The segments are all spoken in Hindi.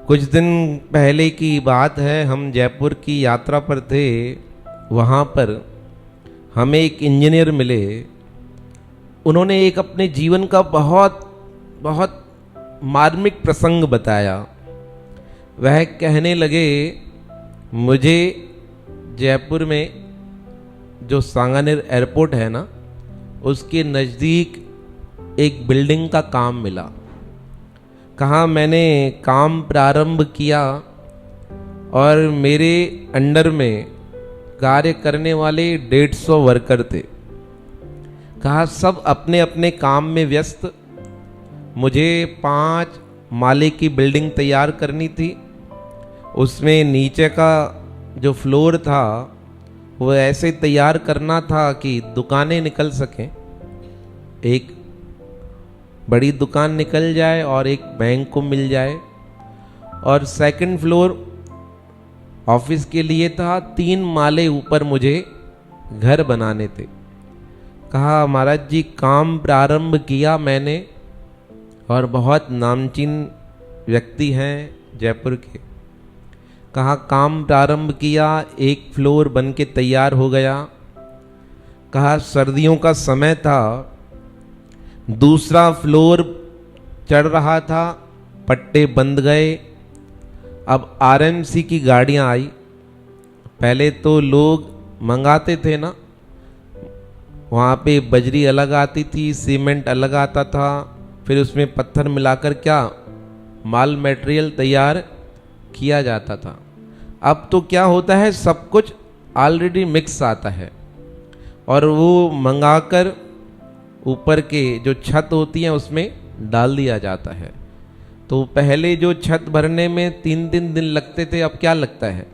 कुछ दिन पहले की बात है, हम जयपुर की यात्रा पर थे। वहाँ पर हमें एक इंजीनियर मिले। उन्होंने एक अपने जीवन का बहुत बहुत मार्मिक प्रसंग बताया। वह कहने लगे, मुझे जयपुर में जो सांगानेर एयरपोर्ट है ना, उसके नज़दीक एक बिल्डिंग का काम मिला। कहा मैंने काम प्रारंभ किया और मेरे अंडर में कार्य करने वाले 150 वर्कर थे। कहा सब अपने अपने काम में व्यस्त। मुझे 5 माले की बिल्डिंग तैयार करनी थी। उसमें नीचे का जो फ्लोर था वो ऐसे तैयार करना था कि दुकानें निकल सकें। एक बड़ी दुकान निकल जाए और एक बैंक को मिल जाए। और सेकंड फ्लोर ऑफिस के लिए था। 3 माले ऊपर मुझे घर बनाने थे। कहा महाराज जी, काम प्रारंभ किया मैंने, और बहुत नामचीन व्यक्ति हैं जयपुर के। कहा काम प्रारंभ किया, एक फ्लोर बन के तैयार हो गया। कहा सर्दियों का समय था, दूसरा फ्लोर चढ़ रहा था, पट्टे बंद गए। अब आरएमसी की गाड़ियां आई। पहले तो लोग मंगाते थे ना, वहाँ पे बजरी अलग आती थी, सीमेंट अलग आता था, फिर उसमें पत्थर मिलाकर क्या माल मटेरियल तैयार किया जाता था। अब तो क्या होता है, सब कुछ ऑलरेडी मिक्स आता है और वो मंगाकर ऊपर के जो छत होती है उसमें डाल दिया जाता है। तो पहले जो छत भरने में 3-3 दिन लगते थे, अब क्या लगता है,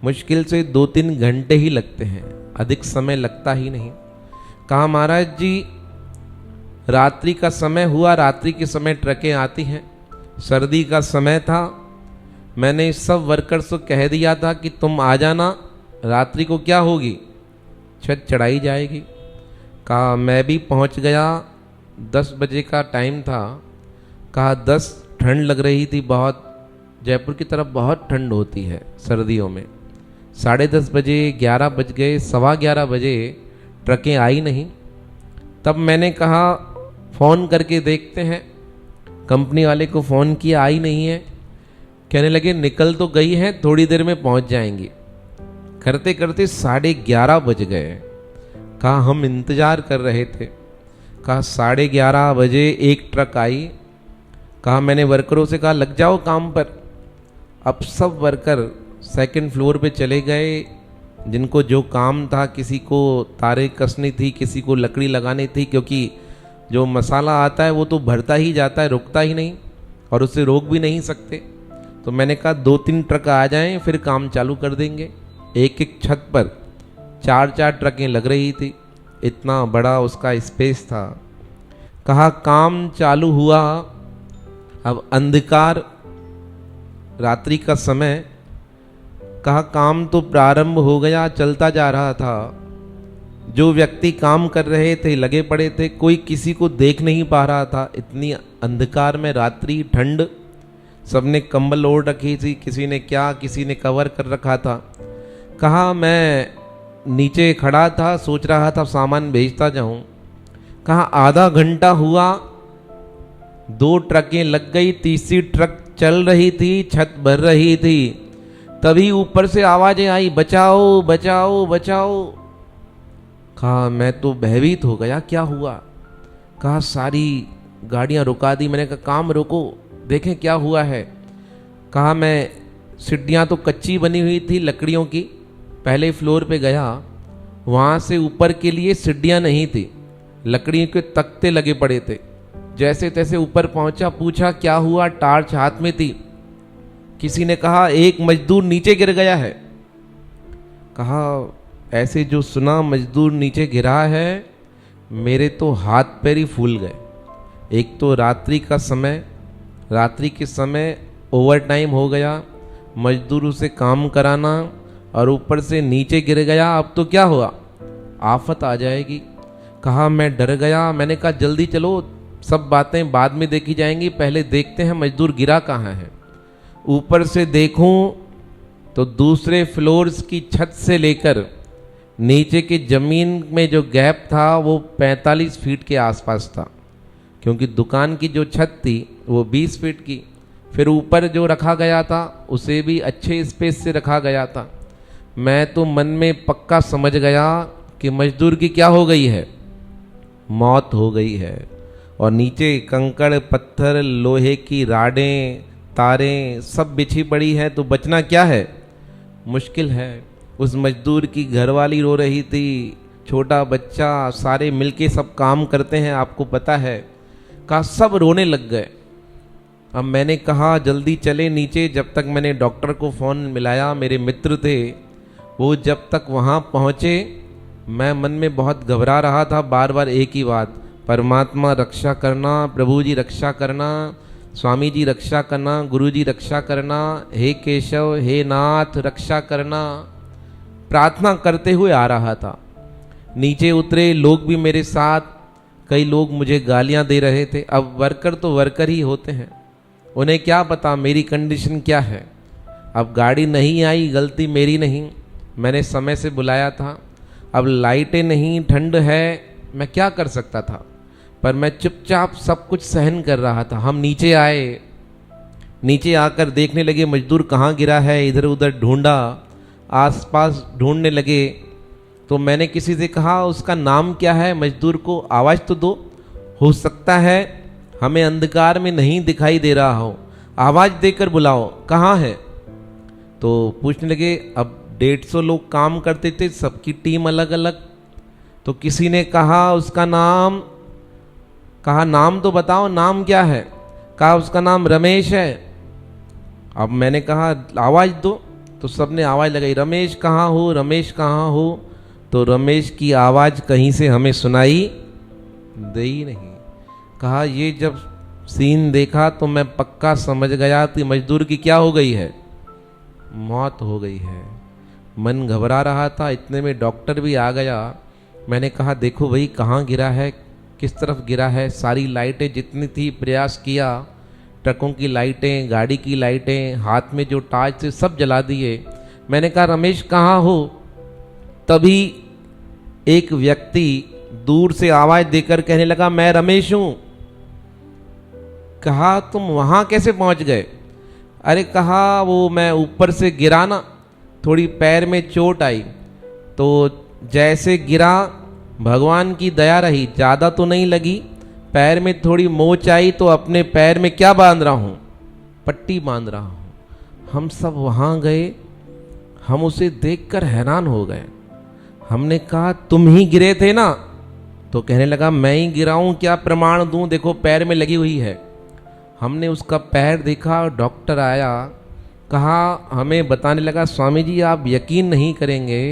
मुश्किल से 2-3 घंटे ही लगते हैं, अधिक समय लगता ही नहीं। कहा महाराज जी, रात्रि का समय हुआ, रात्रि के समय ट्रकें आती हैं, सर्दी का समय था। मैंने सब वर्कर्स को कह दिया था कि तुम आ जाना, रात्रि को क्या होगी, छत चढ़ाई जाएगी। कहा मैं भी पहुंच गया। 10 बजे का टाइम था। कहा 10, ठंड लग रही थी बहुत। जयपुर की तरफ बहुत ठंड होती है सर्दियों में। 10:30 बजे, 11 बज गए, 11:15 बजे ट्रकें आई नहीं। तब मैंने कहा फ़ोन करके देखते हैं। कंपनी वाले को फ़ोन किया, आई नहीं है। कहने लगे निकल तो गई हैं, थोड़ी देर में पहुंच जाएंगी। करते करते 11:30 बज गए। कहा हम इंतज़ार कर रहे थे। कहा 11:30 बजे एक ट्रक आई। कहा मैंने वर्करों से कहा लग जाओ काम पर। अब सब वर्कर सेकंड फ्लोर पे चले गए। जिनको जो काम था, किसी को तारे कसनी थी, किसी को लकड़ी लगानी थी, क्योंकि जो मसाला आता है वो तो भरता ही जाता है, रुकता ही नहीं, और उससे रोक भी नहीं सकते। तो मैंने कहा 2-3 ट्रक आ जाएं, फिर काम चालू कर देंगे। एक एक छत पर 4-4 ट्रकें लग रही थी, इतना बड़ा उसका स्पेस था। कहा काम चालू हुआ। अब अंधकार, रात्रि का समय। कहा काम तो प्रारंभ हो गया, चलता जा रहा था। जो व्यक्ति काम कर रहे थे लगे पड़े थे, कोई किसी को देख नहीं पा रहा था। इतनी अंधकार में, रात्रि, ठंड, सबने कंबल ओढ़ रखी थी, किसी ने क्या, किसी ने कवर कर रखा था। कहा मैं नीचे खड़ा था, सोच रहा था सामान भेजता जाऊं। कहा आधा घंटा हुआ, 2 ट्रकें लग गई, तीसरी ट्रक चल रही थी, छत भर रही थी। तभी ऊपर से आवाजें आई, बचाओ बचाओ बचाओ। कहा मैं तो भयभीत हो गया, क्या हुआ। कहा सारी गाड़ियां रुका दी। मैंने कहा काम रोको, देखें क्या हुआ है। कहा मैं, सीढ़ियाँ तो कच्ची बनी हुई थी लकड़ियों की, पहले फ्लोर पे गया, वहाँ से ऊपर के लिए सीढ़ियाँ नहीं थी, लकड़ी के तख्ते लगे पड़े थे। जैसे तैसे ऊपर पहुँचा, पूछा क्या हुआ, टार्च हाथ में थी। किसी ने कहा एक मजदूर नीचे गिर गया है। कहा ऐसे जो सुना मजदूर नीचे गिरा है, मेरे तो हाथ पैर ही फूल गए। एक तो रात्रि का समय, रात्रि के समय ओवर टाइम हो गया, मजदूरों से काम कराना, और ऊपर से नीचे गिर गया। अब तो क्या हुआ, आफत आ जाएगी। कहा मैं डर गया। मैंने कहा जल्दी चलो, सब बातें बाद में देखी जाएंगी, पहले देखते हैं मजदूर गिरा कहाँ है। ऊपर से देखूं तो दूसरे फ्लोर्स की छत से लेकर नीचे की जमीन में जो गैप था वो 45 फीट के आसपास था, क्योंकि दुकान की जो छत थी वो 20 फीट की। फिर ऊपर जो रखा गया था उसे भी अच्छे स्पेस से रखा गया था। मैं तो मन में पक्का समझ गया कि मजदूर की क्या हो गई है, मौत हो गई है। और नीचे कंकड़ पत्थर लोहे की राडें तारें सब बिछी पड़ी है, तो बचना क्या है, मुश्किल है। उस मजदूर की घरवाली रो रही थी, छोटा बच्चा, सारे मिलके सब काम करते हैं, आपको पता है। कहा सब रोने लग गए। अब मैंने कहा जल्दी चले नीचे। जब तक मैंने डॉक्टर को फ़ोन मिलाया, मेरे मित्र थे वो जब तक वहाँ पहुँचे, मैं मन में बहुत घबरा रहा था, बार बार एक ही बात, परमात्मा रक्षा करना, प्रभु जी रक्षा करना, स्वामी जी रक्षा करना, गुरु जी रक्षा करना, हे केशव हे नाथ रक्षा करना, प्रार्थना करते हुए आ रहा था। नीचे उतरे लोग भी मेरे साथ, कई लोग मुझे गालियां दे रहे थे। अब वर्कर तो वर्कर ही होते हैं, उन्हें क्या पता मेरी कंडीशन क्या है। अब गाड़ी नहीं आई, गलती मेरी नहीं, मैंने समय से बुलाया था। अब लाइटें नहीं, ठंड है, मैं क्या कर सकता था, पर मैं चुपचाप सब कुछ सहन कर रहा था। हम नीचे आए, नीचे आकर देखने लगे मजदूर कहाँ गिरा है, इधर उधर ढूंढा, आसपास ढूंढने लगे। तो मैंने किसी से कहा उसका नाम क्या है, मजदूर को आवाज़ तो दो, हो सकता है हमें अंधकार में नहीं दिखाई दे रहा हो, आवाज़ देकर बुलाओ, कहाँ है। तो पूछने लगे। अब 150 लोग काम करते थे, सबकी टीम अलग अलग। तो किसी ने कहा उसका नाम, कहा नाम तो बताओ, नाम क्या है। कहा उसका नाम रमेश है। अब मैंने कहा आवाज़ दो, तो सबने आवाज़ लगाई, रमेश कहाँ हो, रमेश कहाँ हो। तो रमेश की आवाज़ कहीं से हमें सुनाई दे ही नहीं। कहा ये जब सीन देखा तो मैं पक्का समझ गया कि मजदूर की क्या हो गई है, मौत हो गई है। मन घबरा रहा था, इतने में डॉक्टर भी आ गया। मैंने कहा देखो भाई कहाँ गिरा है, किस तरफ गिरा है। सारी लाइटें जितनी थी प्रयास किया, ट्रकों की लाइटें, गाड़ी की लाइटें, हाथ में जो टार्च थे सब जला दिए। मैंने कहा रमेश कहाँ हो। तभी एक व्यक्ति दूर से आवाज देकर कहने लगा मैं रमेश हूं। कहा तुम वहां कैसे पहुंच गए। अरे कहा वो मैं ऊपर से गिरा ना, थोड़ी पैर में चोट आई, तो जैसे गिरा भगवान की दया रही, ज़्यादा तो नहीं लगी, पैर में थोड़ी मोच आई तो अपने पैर में क्या बांध रहा हूँ, पट्टी बांध रहा हूँ। हम सब वहाँ गए, हम उसे देखकर हैरान हो गए। हमने कहा तुम ही गिरे थे ना। तो कहने लगा मैं ही गिरा हूँ, क्या प्रमाण दूँ, देखो पैर में लगी हुई है। हमने उसका पैर देखा, डॉक्टर आया, कहा हमें बताने लगा स्वामी जी आप यकीन नहीं करेंगे,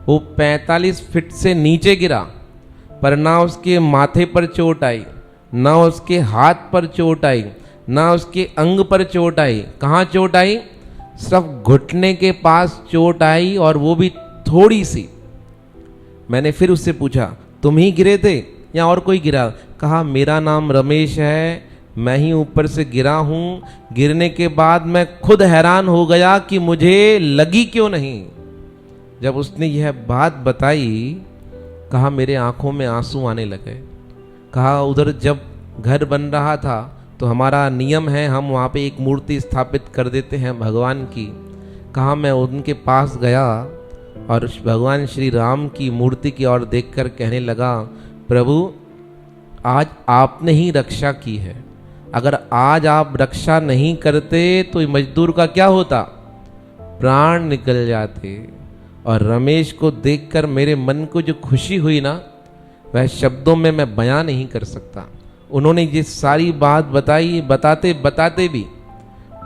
वो 45 फीट से नीचे गिरा, पर ना उसके माथे पर चोट आई, ना उसके हाथ पर चोट आई, ना उसके अंग पर चोट आई। कहाँ चोट आई, सिर्फ घुटने के पास चोट आई, और वो भी थोड़ी सी। मैंने फिर उससे पूछा तुम ही गिरे थे या और कोई गिरा। कहा मेरा नाम रमेश है, मैं ही ऊपर से गिरा हूँ। गिरने के बाद मैं खुद हैरान हो गया कि मुझे लगी क्यों नहीं। जब उसने यह बात बताई, कहा मेरे आंखों में आंसू आने लगे। कहा उधर जब घर बन रहा था तो हमारा नियम है, हम वहाँ पे एक मूर्ति स्थापित कर देते हैं भगवान की। कहा मैं उनके पास गया और भगवान श्री राम की मूर्ति की ओर देखकर कहने लगा प्रभु आज आपने ही रक्षा की है, अगर आज आप रक्षा नहीं करते तो मजदूर का क्या होता, प्राण निकल जाते। और रमेश को देखकर मेरे मन को जो खुशी हुई ना, वह शब्दों में मैं बयां नहीं कर सकता। उन्होंने ये सारी बात बताई, बताते बताते भी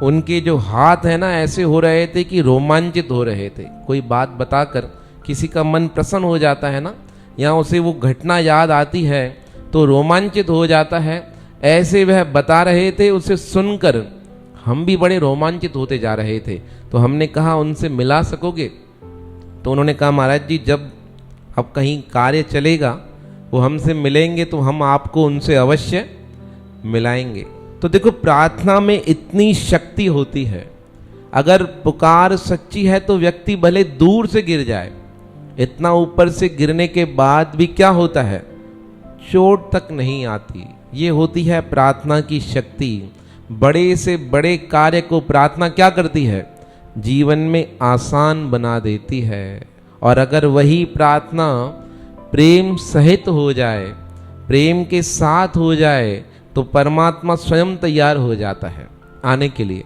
उनके जो हाथ है ना ऐसे हो रहे थे कि रोमांचित हो रहे थे। कोई बात बताकर किसी का मन प्रसन्न हो जाता है ना, या उसे वो घटना याद आती है तो रोमांचित हो जाता है। ऐसे वह बता रहे थे, उसे सुनकर हम भी बड़े रोमांचित होते जा रहे थे। तो हमने कहा उनसे मिला सकोगे। तो उन्होंने कहा महाराज जी जब अब कहीं कार्य चलेगा वो हमसे मिलेंगे तो हम आपको उनसे अवश्य मिलाएंगे। तो देखो प्रार्थना में इतनी शक्ति होती है। अगर पुकार सच्ची है तो व्यक्ति भले दूर से गिर जाए, इतना ऊपर से गिरने के बाद भी क्या होता है, चोट तक नहीं आती। ये होती है प्रार्थना की शक्ति। बड़े से बड़े कार्य को प्रार्थना क्या करती है, जीवन में आसान बना देती है। और अगर वही प्रार्थना प्रेम सहित हो जाए, प्रेम के साथ हो जाए, तो परमात्मा स्वयं तैयार हो जाता है आने के लिए।